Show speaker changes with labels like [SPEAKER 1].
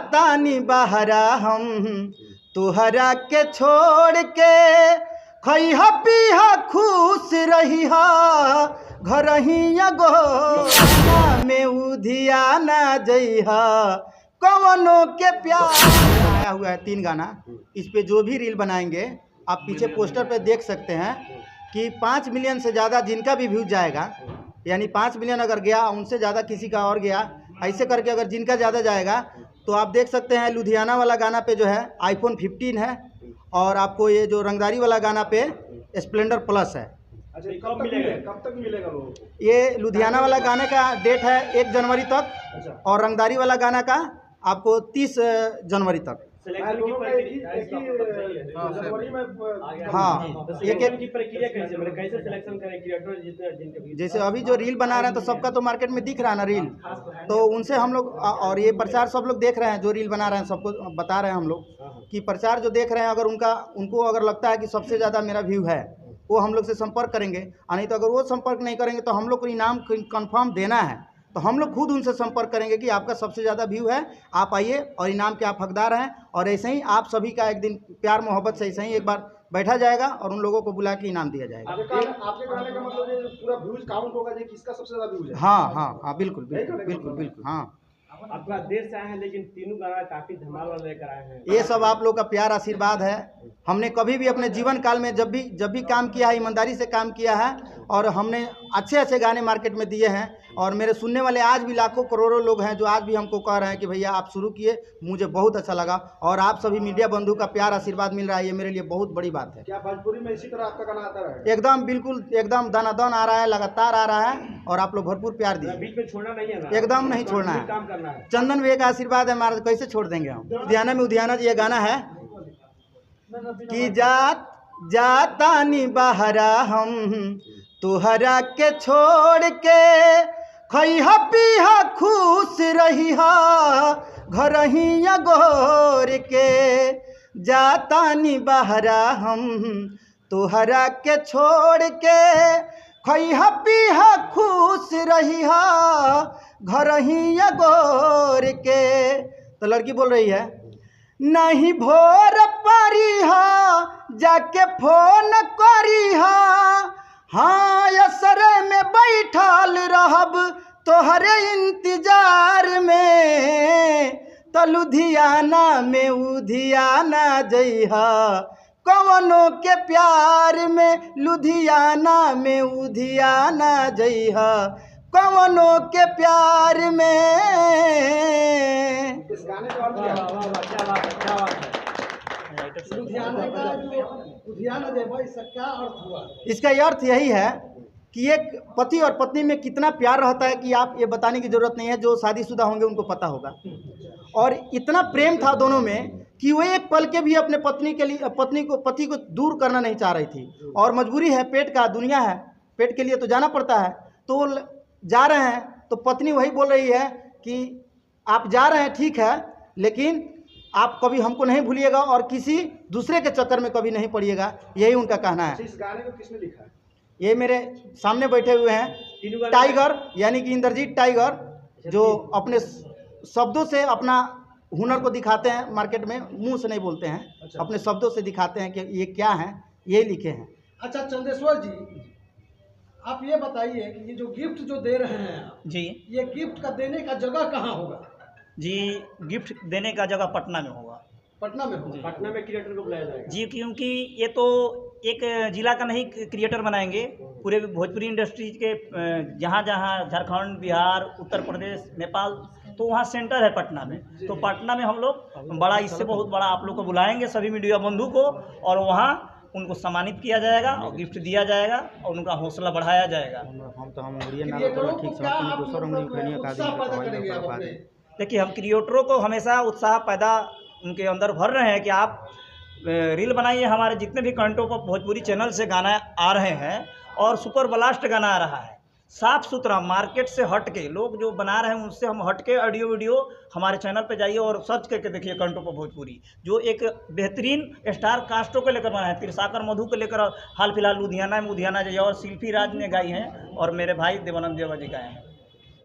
[SPEAKER 1] तानी बहरा हम तुहरा के छोड़ के खैहा पीहा खुश रही घर ही गो में उधिया ना जइहा कवनों के प्यार आया हुआ है 3 गाना। इस पे जो भी रील बनाएंगे आप पीछे पोस्टर पे देख सकते हैं कि 5 मिलियन से ज़्यादा जिनका भी व्यूज जाएगा, यानी 5 मिलियन अगर गया उनसे ज़्यादा किसी का और गया, ऐसे करके अगर जिनका ज़्यादा जाएगा तो आप देख सकते हैं लुधियाना वाला गाना पे जो है iPhone 15 है और आपको ये जो रंगदारी वाला गाना पे स्प्लेंडर प्लस है।
[SPEAKER 2] अच्छा, कब तक मिलेगा लोगों को?
[SPEAKER 1] ये लुधियाना वाला गाने का डेट है 1 जनवरी तक।
[SPEAKER 2] अच्छा।
[SPEAKER 1] और रंगदारी वाला गाना का आपको 30 जनवरी तक। हाँ,
[SPEAKER 2] एक प्रक्रिया कैसे मतलब कैसे सिलेक्शन करें क्रिएटर जिनके
[SPEAKER 1] जैसे अभी जो रील बना रहे हैं तो सबका तो मार्केट में दिख रहा है ना रील, तो उनसे हम लोग और ये प्रचार सब लोग देख रहे हैं, जो रील बना रहे हैं सबको बता रहे हैं हम लोग कि प्रचार जो देख रहे हैं अगर उनको अगर लगता है कि सबसे ज़्यादा मेरा व्यू है वो हम लोग से संपर्क करेंगे, और नहीं तो अगर वो संपर्क नहीं करेंगे तो हम लोग को इनाम कंफर्म देना है तो हम लोग खुद उनसे संपर्क करेंगे कि आपका सबसे ज़्यादा व्यू है, आप आइए और इनाम के आप हकदार हैं। और ऐसे ही आप सभी का एक दिन प्यार मोहब्बत से ऐसे ही एक बार बैठा जाएगा और उन लोगों को बुला के इनाम दिया जाएगा।
[SPEAKER 2] आपके गाने का मतलब ये पूरा व्यूज काउंट होगा कि किसका सबसे ज़्यादा व्यूज है?
[SPEAKER 1] हाँ, बिल्कुल बिल्कुल बिल्कुल बिल्कुल। हाँ,
[SPEAKER 2] आपका देर से आए हैं लेकिन तीनों गाना काफी धमाल वाला लेकर आए हैं।
[SPEAKER 1] ये सब आप लोग का प्यार आशीर्वाद है। हमने कभी भी अपने जीवन काल में जब भी काम किया है ईमानदारी से काम किया है और हमने अच्छे गाने मार्केट में दिए हैं। और मेरे सुनने वाले आज भी लाखों करोड़ों लोग हैं जो आज भी हमको कह रहे हैं कि भैया आप शुरू किए, मुझे बहुत अच्छा लगा। और आप सभी मीडिया बंधु का प्यार आशीर्वाद मिल रहा है, ये मेरे लिए बहुत बड़ी बात है।
[SPEAKER 2] क्या भोजपुरी में इसी तरह आपका गाना आता रहेगा?
[SPEAKER 1] एकदम बिल्कुल, एकदम दनादन आ रहा है, लगातार आ रहा है और आप लोग भरपूर प्यार दीजिए।
[SPEAKER 2] बीच में छोड़ना नहीं है ना?
[SPEAKER 1] एकदम नहीं छोड़ना है,
[SPEAKER 2] काम करना है।
[SPEAKER 1] चंदन भैया का आशीर्वाद है हमारा, कैसे छोड़ देंगे हम। लुधियाना में उधियाना जी ये गाना है कि जातानी बहरा हम तुहरा के छोड़ के खैहा पीहा खुश रही घर ही गोर के जातानी बहरा हम तुहरा के छोड़ के खैहा पीहा खुश रही घर ही गोर के। तो लड़की बोल रही है नहीं भोर पारी जाके फोन करी हाँ असर में बैठल रहब तोहरे इंतजार में तो लुधियाना में उधियाना जइहा कवनों के प्यार में लुधियाना में उधियाना जइहा कवनों के प्यार में।
[SPEAKER 2] इस गाने का अर्थ क्या है? लुधियाना का जो लुधियाना देवा इसका क्या अर्थ हुआ?
[SPEAKER 1] इसका अर्थ यही है कि एक पति और पत्नी में कितना प्यार रहता है कि आप ये बताने की ज़रूरत नहीं है, जो शादीशुदा होंगे उनको पता होगा। और इतना प्रेम था दोनों में कि वो एक पल के भी अपने पति को दूर करना नहीं चाह रही थी। और मजबूरी है, पेट का दुनिया है, पेट के लिए तो जाना पड़ता है। तो जा रहे हैं तो पत्नी वही बोल रही है कि आप जा रहे हैं ठीक है, लेकिन आप कभी हमको नहीं भूलिएगा और किसी दूसरे के चक्कर में कभी नहीं पड़िएगा, यही उनका कहना है।
[SPEAKER 2] इस गाने को किसने लिखा है?
[SPEAKER 1] ये मेरे सामने बैठे हुए हैं टाइगर, यानी कि इंद्रजीत टाइगर, जो अपने शब्दों से अपना हुनर को दिखाते हैं मार्केट में, मुंह से नहीं बोलते हैं। अच्छा। अपने शब्दों से दिखाते हैं कि ये क्या है, ये लिखे हैं।
[SPEAKER 2] अच्छा चंदेश्वर जी, आप ये बताइए कि ये जो गिफ्ट जो दे रहे हैं
[SPEAKER 3] जी,
[SPEAKER 2] ये गिफ्ट का देने का जगह कहाँ होगा?
[SPEAKER 3] जी, गिफ्ट देने का जगह पटना में होगा।
[SPEAKER 2] पटना में होगा? पटना में क्रिएटर को बुलाया जाएगा
[SPEAKER 3] जी, क्योंकि ये तो एक जिला का नहीं क्रिएटर बनाएंगे, पूरे भोजपुरी इंडस्ट्री के जहाँ जहाँ झारखंड, बिहार, उत्तर प्रदेश, नेपाल, तो वहाँ सेंटर है पटना में। तो पटना में हम लोग बड़ा, इससे बहुत बड़ा आप लोग को बुलाएंगे सभी मीडिया बंधु को, और वहाँ उनको सम्मानित किया जाएगा और गिफ्ट दिया जाएगा और उनका हौसला बढ़ाया जाएगा। देखिए, हम क्रिएटरों को हमेशा उत्साह पैदा उनके अंदर भर रहे हैं कि आप रील बनाइए। हमारे जितने भी कंटों पर भोजपुरी चैनल से गाना आ रहे हैं और सुपर ब्लास्ट गाना आ रहा है, साफ़ सुथरा मार्केट से हट के लोग जो बना रहे हैं उनसे हम हट के ऑडियो वीडियो हमारे चैनल पे जाइए और सर्च करके देखिए कंटो पर भोजपुरी, जो एक बेहतरीन स्टार कास्टों को लेकर बना है। त्रिसाकर मधु को लेकर हाल फिलहाल लुधियाना में उधियाना जाइए, और शिल्पी राज ने गाई हैं और मेरे भाई देवानंद देवा जी गाए हैं।